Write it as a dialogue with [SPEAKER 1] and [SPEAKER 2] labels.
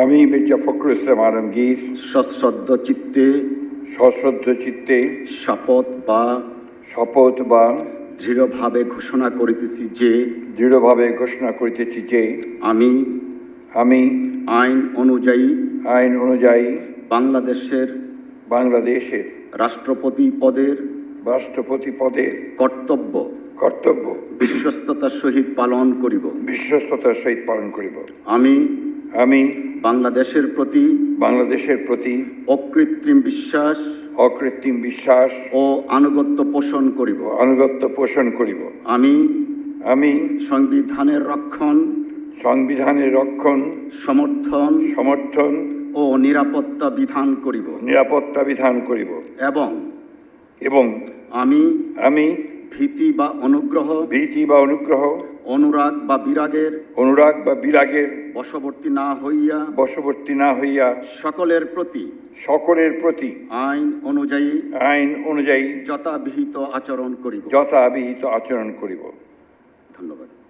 [SPEAKER 1] আমি
[SPEAKER 2] মির্জা ফখরুল ইসলাম আলমগীর
[SPEAKER 1] সশ্রদ্ধ চিত্তে শপথ বা দৃঢ়ভাবে ঘোষণা করিতেছি যে আমি আইন অনুযায়ী বাংলাদেশের রাষ্ট্রপতি পদের কর্তব্য বিশ্বস্ততার সহিত পালন করিব। আমি বাংলাদেশের প্রতি অকৃত্রিম বিশ্বাস ও আনুগত্য পোষণ করিব। আমি সংবিধানের রক্ষণ সমর্থন ও নিরাপত্তা বিধান করিব এবং আমি ভীতি বা অনুগ্রহ অনুরাগ বা বিরাগের বশবর্তী না হইয়া সকলের প্রতি আইন অনুযায়ী যথাবিহিত আচরণ করিব।
[SPEAKER 2] ধন্যবাদ।